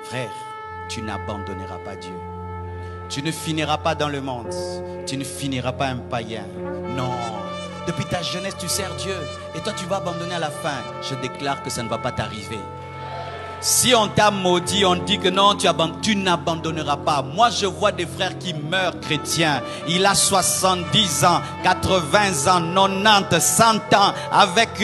Frère, tu n'abandonneras pas Dieu. Tu ne finiras pas dans le monde. Tu ne finiras pas un païen. Non. Depuis ta jeunesse, tu sers Dieu. Et toi, tu vas abandonner à la fin. Je déclare que ça ne va pas t'arriver. Si on t'a maudit, on dit que non, tu n'abandonneras pas. Moi, je vois des frères qui meurent chrétiens. Il a 70 ans, 80 ans, 90, 100 ans, avec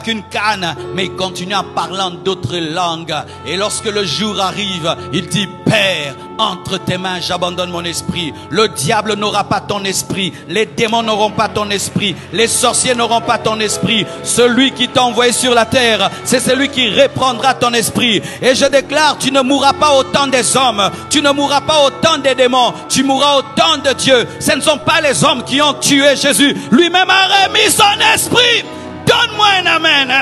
une canne. Mais il continue à parler en d'autres langues. Et lorsque le jour arrive, il dit, Père, entre tes mains, j'abandonne mon esprit. Le diable n'aura pas ton esprit. Les démons n'auront pas ton esprit. Les sorciers n'auront pas ton esprit. Celui qui t'a envoyé sur la terre, c'est celui qui reprendra ton esprit. Et je déclare, tu ne mourras pas au temps des hommes. Tu ne mourras pas au temps des démons. Tu mourras au temps de Dieu. Ce ne sont pas les hommes qui ont tué Jésus. Lui-même a remis son esprit. Donne-moi un amen.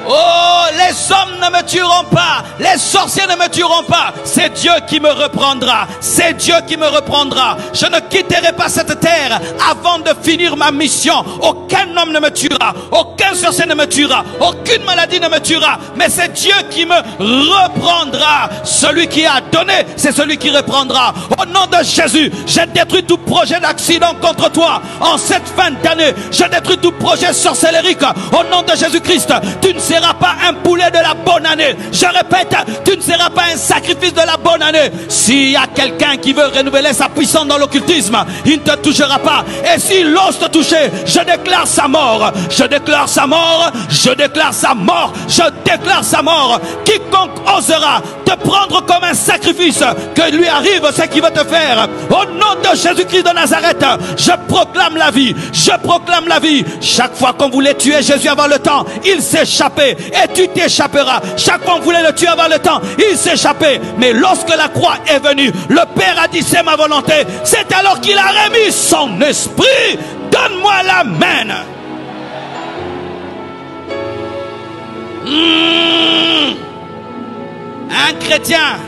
Oh, les hommes ne me tueront pas. Les sorciers ne me tueront pas. C'est Dieu qui me reprendra. C'est Dieu qui me reprendra. Je ne quitterai pas cette terre avant de finir ma mission. Aucun homme ne me tuera. Aucun sorcier ne me tuera. Aucune maladie ne me tuera. Mais c'est Dieu qui me reprendra. Celui qui a donné, c'est celui qui reprendra. Au nom de Jésus, je détruis tout projet d'accident contre toi. En cette fin d'année, je détruis tout projet sorcellérique. Au nom de Jésus-Christ, tu ne seras pas un poulet de la bonne année. Je répète, tu ne seras pas un sacrifice de la bonne année. S'il y a quelqu'un qui veut renouveler sa puissance dans l'occultisme, il ne te touchera pas. Et s'il ose te toucher, je déclare sa mort. Je déclare sa mort. Je déclare sa mort. Je déclare sa mort. Quiconque osera te prendre comme un sacrifice, que lui arrive ce qu'il veut te faire. Au nom de Jésus-Christ de Nazareth, je proclame la vie. Je proclame la vie. Chaque fois qu'on voulait tuer Jésus avant le temps, il s'échappait. Et tu t'échapperas. Chaque fois qu'on voulait le tuer avant le temps, il s'échappait. Mais lorsque la croix est venue, le Père a dit, c'est ma volonté. C'est alors qu'il a remis son esprit. Donne-moi l'amen. Un chrétien,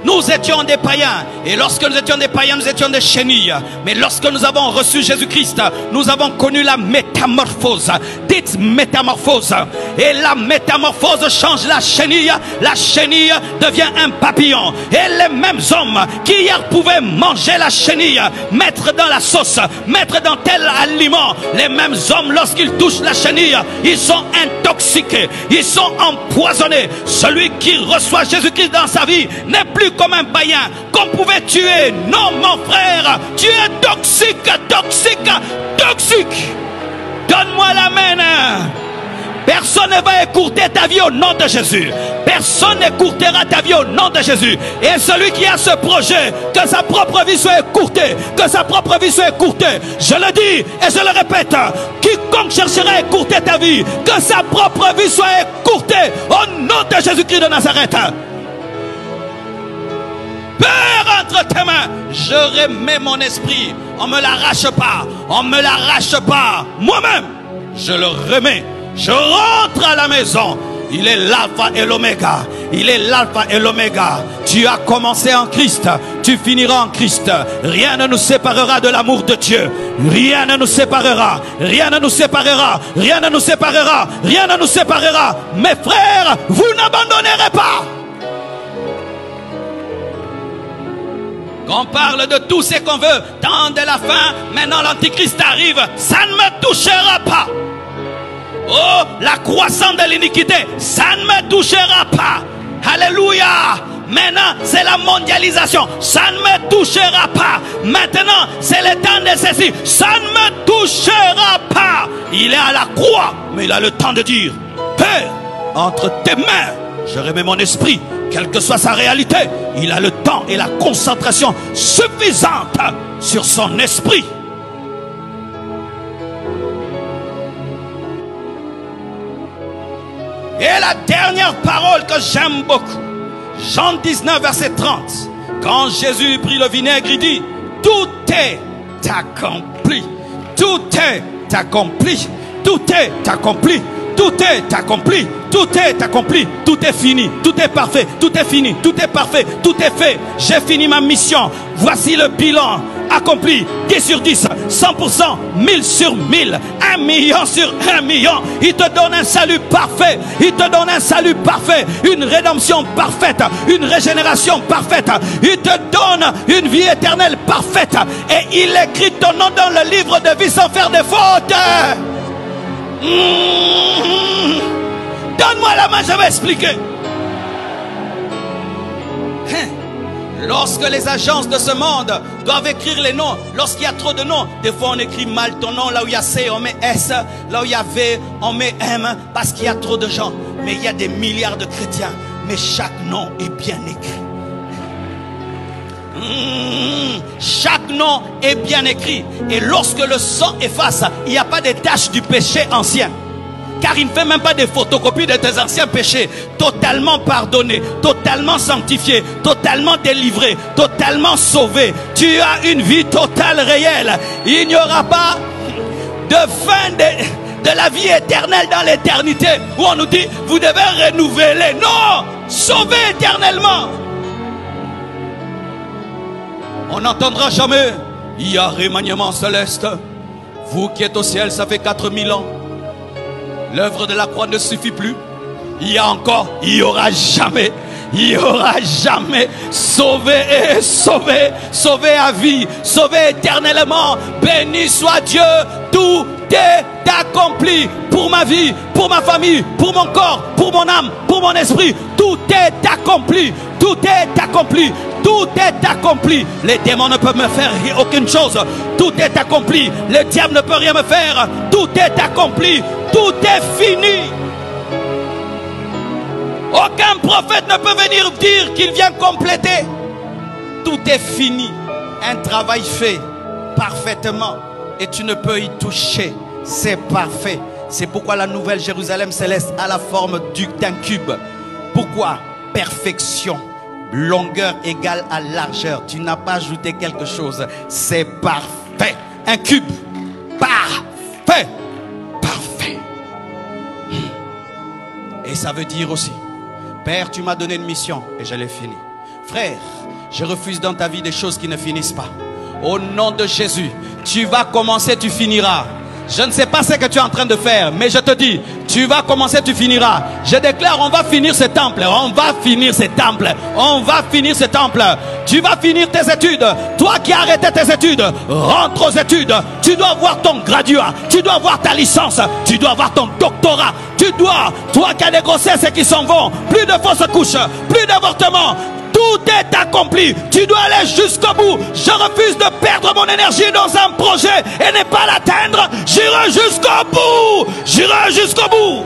nous étions des païens. Et lorsque nous étions des païens, nous étions des chenilles. Mais lorsque nous avons reçu Jésus-Christ, nous avons connu la métamorphose. Dites métamorphose. Et la métamorphose change la chenille. La chenille devient un papillon. Et les mêmes hommes qui hier pouvaient manger la chenille, mettre dans la sauce, mettre dans tel aliment, les mêmes hommes, lorsqu'ils touchent la chenille, ils sont intoxiqués. Ils sont empoisonnés. Celui qui reçoit Jésus-Christ dans sa vie n'est plus comme un païen qu'on pouvait tuer. Non, mon frère, tu es toxique, toxique, toxique. Donne-moi l'amen. Personne ne va écourter ta vie au nom de Jésus. Personne n'écourtera ta vie au nom de Jésus. Et celui qui a ce projet, que sa propre vie soit écourtée, que sa propre vie soit écourtée, je le dis et je le répète, quiconque cherchera à écourter ta vie, que sa propre vie soit écourtée au nom de Jésus-Christ de Nazareth. Père, entre tes mains, je remets mon esprit. On ne me l'arrache pas. On ne me l'arrache pas. Moi-même, je le remets. Je rentre à la maison. Il est l'alpha et l'oméga. Il est l'alpha et l'oméga. Tu as commencé en Christ. Tu finiras en Christ. Rien ne nous séparera de l'amour de Dieu. Rien ne nous séparera. Rien ne nous séparera. Rien ne nous séparera. Rien ne nous séparera. Mes frères, vous n'abandonnerez pas. Qu'on parle de tout ce qu'on veut, tant de la fin, maintenant l'antichrist arrive, ça ne me touchera pas. Oh, la croissance de l'iniquité, ça ne me touchera pas. Alléluia. Maintenant, c'est la mondialisation, ça ne me touchera pas. Maintenant, c'est le temps de ceci, ça ne me touchera pas. Il est à la croix, mais il a le temps de dire, Père, entre tes mains, je remets mon esprit. Quelle que soit sa réalité, il a le temps et la concentration suffisante sur son esprit. Et la dernière parole que j'aime beaucoup, Jean 19, verset 30. Quand Jésus prit le vinaigre, il dit, tout est accompli. Tout est accompli. Tout est accompli. Tout est accompli. Tout est accompli, tout est fini, tout est parfait, tout est fini, tout est parfait, tout est fait. J'ai fini ma mission. Voici le bilan. accompli. 10 sur 10, 100%, 1000 sur 1000, 1 million sur 1 million. Il te donne un salut parfait. Il te donne un salut parfait, une rédemption parfaite, une régénération parfaite. Il te donne une vie éternelle parfaite. Et il écrit ton nom dans le livre de vie sans faire de faute. Donne-moi la main, je vais expliquer. Lorsque les agences de ce monde doivent écrire les noms, lorsqu'il y a trop de noms, des fois on écrit mal ton nom, là où il y a C on met S, là où il y a V on met M, parce qu'il y a trop de gens. Mais il y a des milliards de chrétiens, mais chaque nom est bien écrit. Chaque nom est bien écrit. Et lorsque le sang efface, il n'y a pas de taches du péché ancien. Car il ne fait même pas des photocopies de tes anciens péchés. Totalement pardonné, totalement sanctifié, totalement délivré, totalement sauvé. Tu as une vie totale réelle. Il n'y aura pas de fin de la vie éternelle dans l'éternité où on nous dit vous devez renouveler. Non, sauvé éternellement. On n'entendra jamais il y a remaniement céleste. Vous qui êtes au ciel, ça fait 4000 ans. L'œuvre de la croix ne suffit plus. Il y a encore, il n'y aura jamais. Il n'y aura jamais. Sauvé et sauvé. Sauvé à vie. Sauvé éternellement. Béni soit Dieu. Tout est accompli pour ma vie, pour ma famille, pour mon corps, pour mon âme, pour mon esprit. Tout est accompli. Tout est accompli. Tout est accompli. Les démons ne peuvent me faire aucune chose. Tout est accompli. Le diable ne peut rien me faire. Tout est accompli. Tout est fini. Aucun prophète ne peut venir dire qu'il vient compléter. Tout est fini. Un travail fait parfaitement. Et tu ne peux y toucher. C'est parfait. C'est pourquoi la nouvelle Jérusalem céleste a la forme d'un cube. Pourquoi? Perfection. Longueur égale à largeur. Tu n'as pas ajouté quelque chose. C'est parfait. Un cube. Parfait. Parfait. Et ça veut dire aussi, Père, tu m'as donné une mission et je l'ai finie. Frère, je refuse dans ta vie des choses qui ne finissent pas. Au nom de Jésus, tu vas commencer, tu finiras. Je ne sais pas ce que tu es en train de faire, mais je te dis, tu vas commencer, tu finiras. Je déclare, on va finir ce temple. On va finir ce temple. On va finir ce temple. Tu vas finir tes études. Toi qui as arrêté tes études, rentre aux études. Tu dois avoir ton graduat. Tu dois avoir ta licence. Tu dois avoir ton doctorat. Tu dois, toi qui as des grossesses qui s'en vont, plus de fausses couches, plus d'avortements. Tout est accompli. Tu dois aller jusqu'au bout. Je refuse de perdre mon énergie dans un projet et ne pas l'atteindre. J'irai jusqu'au bout. J'irai jusqu'au bout.